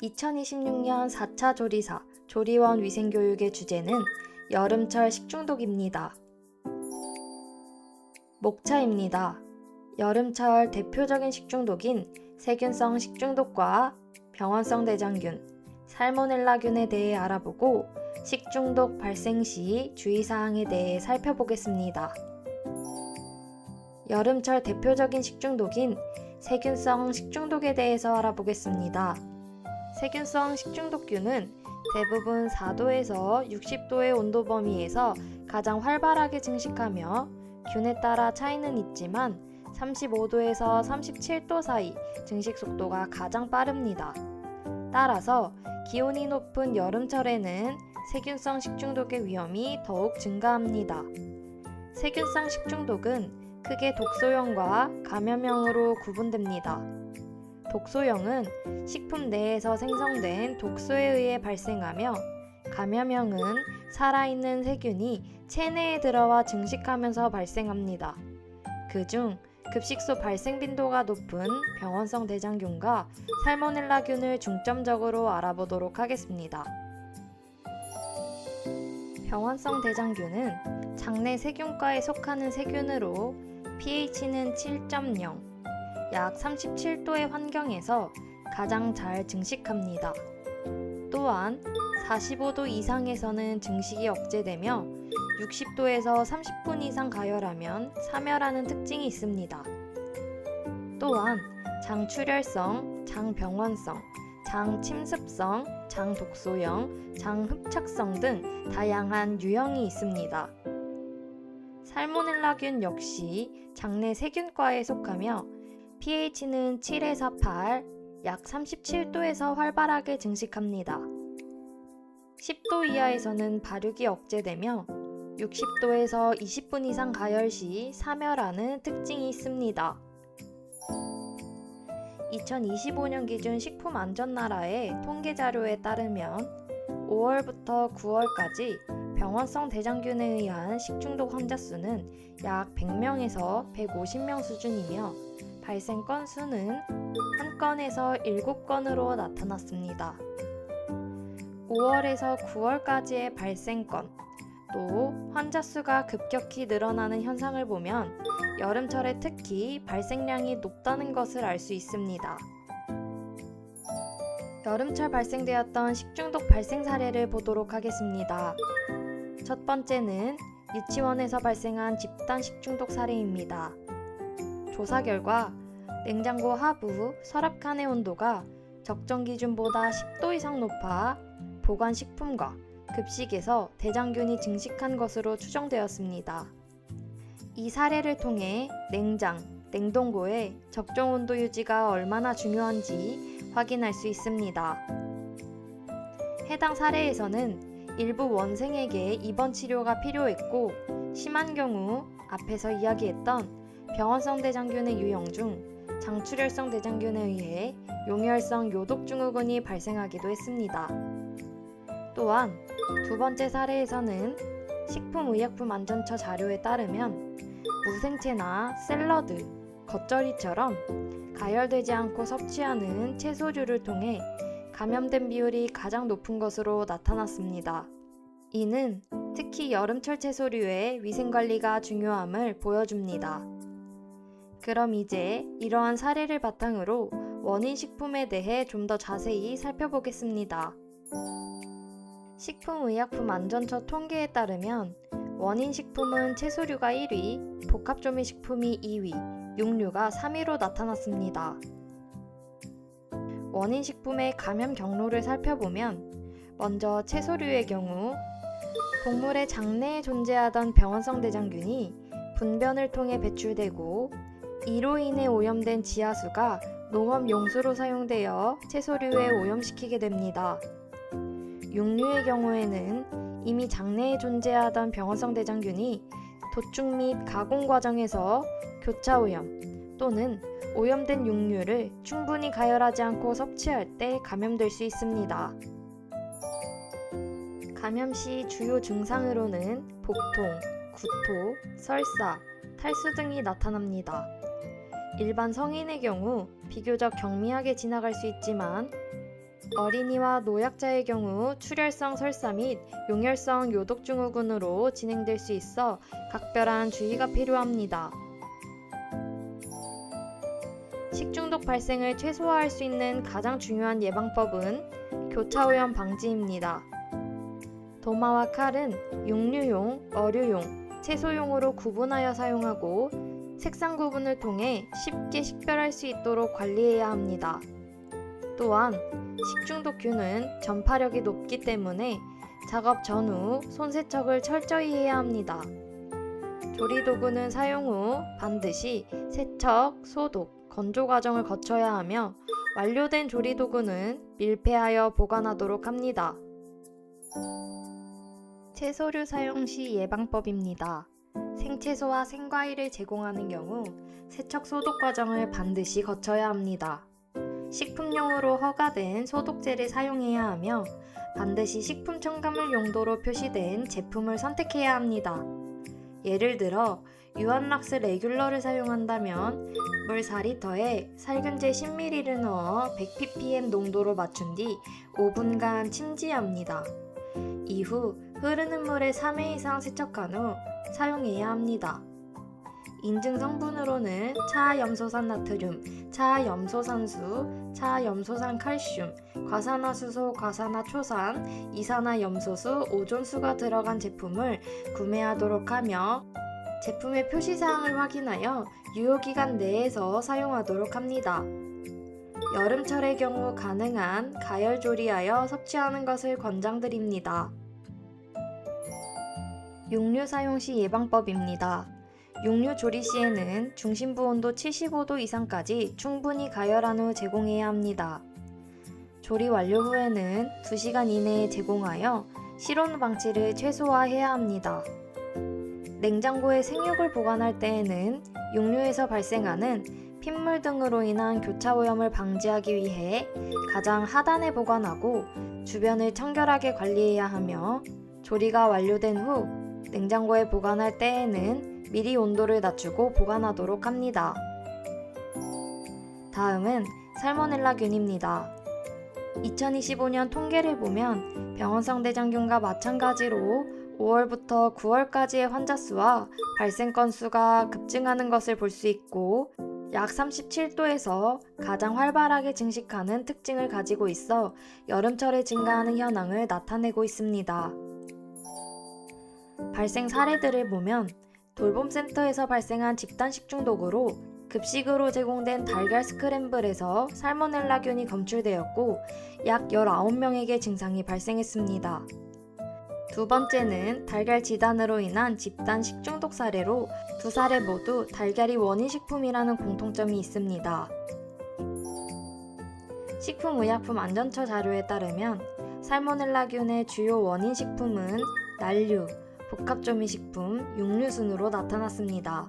2026년 4차 조리사, 조리원 위생교육의 주제는 여름철 식중독입니다. 목차입니다. 여름철 대표적인 식중독인 세균성 식중독과 병원성 대장균, 살모넬라균에 대해 알아보고 식중독 발생 시 주의사항에 대해 살펴보겠습니다. 여름철 대표적인 식중독인 세균성 식중독에 대해서 알아보겠습니다. 세균성 식중독균은 대부분 4도에서 60도의 온도 범위에서 가장 활발하게 증식하며 균에 따라 차이는 있지만 35도에서 37도 사이 증식 속도가 가장 빠릅니다. 따라서 기온이 높은 여름철에는 세균성 식중독의 위험이 더욱 증가합니다. 세균성 식중독은 크게 독소형과 감염형으로 구분됩니다. 독소형은 식품 내에서 생성된 독소에 의해 발생하며 감염형은 살아있는 세균이 체내에 들어와 증식하면서 발생합니다. 그중 급식소 발생 빈도가 높은 병원성 대장균과 살모넬라균을 중점적으로 알아보도록 하겠습니다. 병원성 대장균은 장내 세균과에 속하는 세균으로 pH는 7.0, 약 37도의 환경에서 가장 잘 증식합니다. 또한 45도 이상에서는 증식이 억제되며 60도에서 30분 이상 가열하면 사멸하는 특징이 있습니다. 또한 장출혈성, 장병원성, 장침습성, 장독소형, 장흡착성 등 다양한 유형이 있습니다. 살모넬라균 역시 장내 세균과에 속하며 pH는 7에서 8, 약 37도에서 활발하게 증식합니다. 10도 이하에서는 발육이 억제되며 60도에서 20분 이상 가열 시 사멸하는 특징이 있습니다. 2025년 기준 식품안전나라의 통계자료에 따르면 5월부터 9월까지 병원성 대장균에 의한 식중독 환자 수는 약 100명에서 150명 수준이며 발생 건수는 1건에서 7건으로 나타났습니다. 5월에서 9월까지의 발생건, 또 환자 수가 급격히 늘어나는 현상을 보면 여름철에 특히 발생량이 높다는 것을 알 수 있습니다. 여름철 발생되었던 식중독 발생 사례를 보도록 하겠습니다. 첫 번째는 유치원에서 발생한 집단 식중독 사례입니다. 조사 결과 냉장고 하부 서랍칸의 온도가 적정 기준보다 10도 이상 높아 보관식품과 급식에서 대장균이 증식한 것으로 추정되었습니다. 이 사례를 통해 냉장, 냉동고의 적정 온도 유지가 얼마나 중요한지 확인할 수 있습니다. 해당 사례에서는 일부 원생에게 입원 치료가 필요했고 심한 경우 앞에서 이야기했던 병원성 대장균의 유형 중 장출혈성 대장균에 의해 용혈성 요독증후군이 발생하기도 했습니다. 또한 두 번째 사례에서는 식품의약품안전처 자료에 따르면 무생채나 샐러드, 겉절이처럼 가열되지 않고 섭취하는 채소류를 통해 감염된 비율이 가장 높은 것으로 나타났습니다. 이는 특히 여름철 채소류의 위생관리가 중요함을 보여줍니다. 그럼 이제 이러한 사례를 바탕으로 원인 식품에 대해 좀 더 자세히 살펴보겠습니다. 식품의약품안전처 통계에 따르면 원인 식품은 채소류가 1위, 복합조미식품이 2위, 육류가 3위로 나타났습니다. 원인 식품의 감염 경로를 살펴보면 먼저 채소류의 경우 동물의 장내에 존재하던 병원성 대장균이 분변을 통해 배출되고 이로 인해 오염된 지하수가 농업용수로 사용되어 채소류에 오염시키게 됩니다. 육류의 경우에는 이미 장내에 존재하던 병원성 대장균이 도축 및 가공 과정에서 교차오염 또는 오염된 육류를 충분히 가열하지 않고 섭취할 때 감염될 수 있습니다. 감염 시 주요 증상으로는 복통, 구토, 설사, 탈수 등이 나타납니다. 일반 성인의 경우 비교적 경미하게 지나갈 수 있지만 어린이와 노약자의 경우 출혈성 설사 및 용혈성 요독 증후군으로 진행될 수 있어 각별한 주의가 필요합니다. 식중독 발생을 최소화할 수 있는 가장 중요한 예방법은 교차오염 방지입니다. 도마와 칼은 육류용, 어류용, 채소용으로 구분하여 사용하고 색상 구분을 통해 쉽게 식별할 수 있도록 관리해야 합니다. 또한 식중독균은 전파력이 높기 때문에 작업 전후 손 세척을 철저히 해야 합니다. 조리도구는 사용 후 반드시 세척, 소독, 건조 과정을 거쳐야 하며 완료된 조리도구는 밀폐하여 보관하도록 합니다. 채소류 사용 시 예방법입니다. 생채소와 생과일을 제공하는 경우 세척 소독 과정을 반드시 거쳐야 합니다. 식품용으로 허가된 소독제를 사용해야 하며 반드시 식품 첨가물 용도로 표시된 제품을 선택해야 합니다. 예를 들어 유한락스 레귤러를 사용한다면 물 4리터에 살균제 10ml를 넣어 100ppm 농도로 맞춘 뒤 5분간 침지합니다. 이후 흐르는 물에 3회 이상 세척한 후 사용해야 합니다. 인증 성분으로는 차염소산 나트륨, 차염소산수, 차염소산 칼슘, 과산화수소, 과산화초산, 이산화염소수, 오존수가 들어간 제품을 구매하도록 하며 제품의 표시사항을 확인하여 유효기간 내에서 사용하도록 합니다. 여름철의 경우 가능한 가열조리하여 섭취하는 것을 권장드립니다. 육류 사용 시 예방법입니다. 육류 조리 시에는 중심부 온도 75도 이상까지 충분히 가열한 후 제공해야 합니다. 조리 완료 후에는 2시간 이내에 제공하여 실온 방치를 최소화해야 합니다. 냉장고에 생육을 보관할 때에는 육류에서 발생하는 핏물 등으로 인한 교차오염을 방지하기 위해 가장 하단에 보관하고 주변을 청결하게 관리해야 하며 조리가 완료된 후 냉장고에 보관할 때에는 미리 온도를 낮추고 보관하도록 합니다. 다음은 살모넬라균입니다. 2025년 통계를 보면 병원성 대장균과 마찬가지로 5월부터 9월까지의 환자 수와 발생 건수가 급증하는 것을 볼 수 있고 약 37도에서 가장 활발하게 증식하는 특징을 가지고 있어 여름철에 증가하는 현황을 나타내고 있습니다. 발생 사례들을 보면 돌봄센터에서 발생한 집단 식중독으로 급식으로 제공된 달걀 스크램블에서 살모넬라균이 검출되었고 약 19명에게 증상이 발생했습니다. 두 번째는 달걀 지단으로 인한 집단 식중독 사례로 두 사례 모두 달걀이 원인 식품이라는 공통점이 있습니다. 식품의약품안전처 자료에 따르면 살모넬라균의 주요 원인 식품은 난류, 복합조미식품, 육류 순으로 나타났습니다.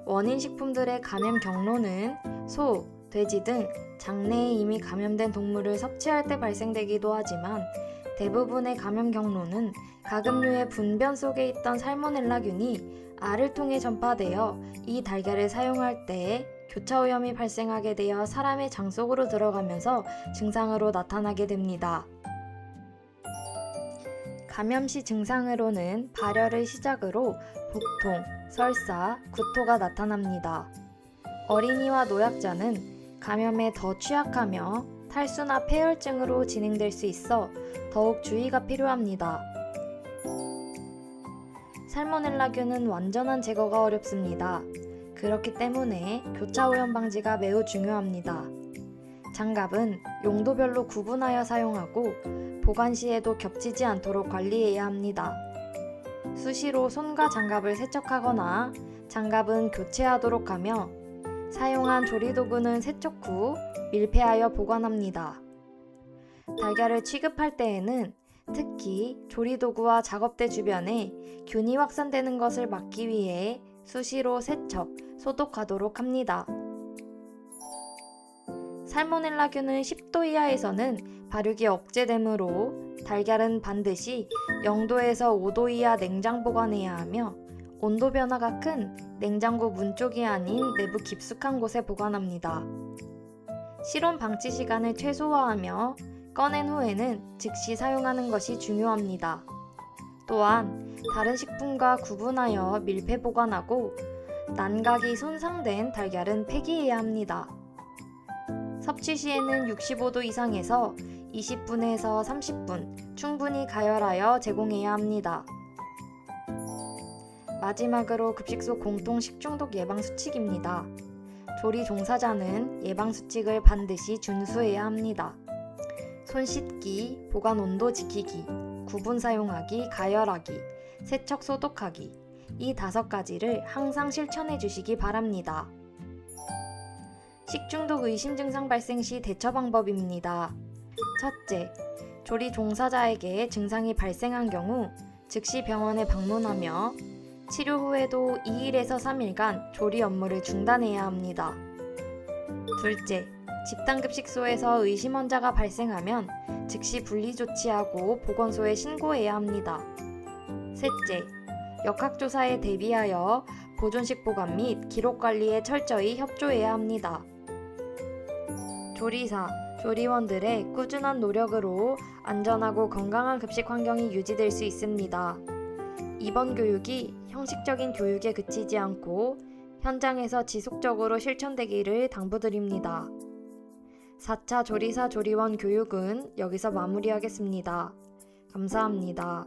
원인 식품들의 감염 경로는 소, 돼지 등 장내에 이미 감염된 동물을 섭취할 때 발생되기도 하지만 대부분의 감염 경로는 가금류의 분변 속에 있던 살모넬라균이 알을 통해 전파되어 이 달걀을 사용할 때 교차오염이 발생하게 되어 사람의 장 속으로 들어가면서 증상으로 나타나게 됩니다. 감염 시 증상으로는 발열을 시작으로 복통, 설사, 구토가 나타납니다. 어린이와 노약자는 감염에 더 취약하며 탈수나 폐혈증으로 진행될 수 있어 더욱 주의가 필요합니다. 살모넬라균은 완전한 제거가 어렵습니다. 그렇기 때문에 교차오염 방지가 매우 중요합니다. 장갑은 용도별로 구분하여 사용하고 보관 시에도 겹치지 않도록 관리해야 합니다. 수시로 손과 장갑을 세척하거나 장갑은 교체하도록 하며 사용한 조리도구는 세척 후 밀폐하여 보관합니다. 달걀을 취급할 때에는 특히 조리도구와 작업대 주변에 균이 확산되는 것을 막기 위해 수시로 세척, 소독하도록 합니다. 살모넬라균은 10도 이하에서는 발육이 억제되므로 달걀은 반드시 0도에서 5도 이하 냉장 보관해야 하며 온도 변화가 큰 냉장고 문 쪽이 아닌 내부 깊숙한 곳에 보관합니다. 실온 방치 시간을 최소화하며 꺼낸 후에는 즉시 사용하는 것이 중요합니다. 또한 다른 식품과 구분하여 밀폐 보관하고 난각이 손상된 달걀은 폐기해야 합니다. 섭취 시에는 65도 이상에서 20분에서 30분 충분히 가열하여 제공해야 합니다. 마지막으로 급식소 공통 식중독 예방 수칙입니다. 조리 종사자는 예방 수칙을 반드시 준수해야 합니다. 손 씻기, 보관 온도 지키기, 구분 사용하기, 가열하기, 세척 소독하기, 이 5가지를 항상 실천해 주시기 바랍니다. 식중독 의심 증상 발생 시 대처 방법입니다. 첫째, 조리 종사자에게 증상이 발생한 경우 즉시 병원에 방문하며 치료 후에도 2일에서 3일간 조리 업무를 중단해야 합니다. 둘째, 집단급식소에서 의심 환자가 발생하면 즉시 분리 조치하고 보건소에 신고해야 합니다. 셋째, 역학조사에 대비하여 보존식 보관 및 기록 관리에 철저히 협조해야 합니다. 조리사, 조리원들의 꾸준한 노력으로 안전하고 건강한 급식 환경이 유지될 수 있습니다. 이번 교육이 형식적인 교육에 그치지 않고 현장에서 지속적으로 실천되기를 당부드립니다. 4차 조리사 조리원 교육은 여기서 마무리하겠습니다. 감사합니다.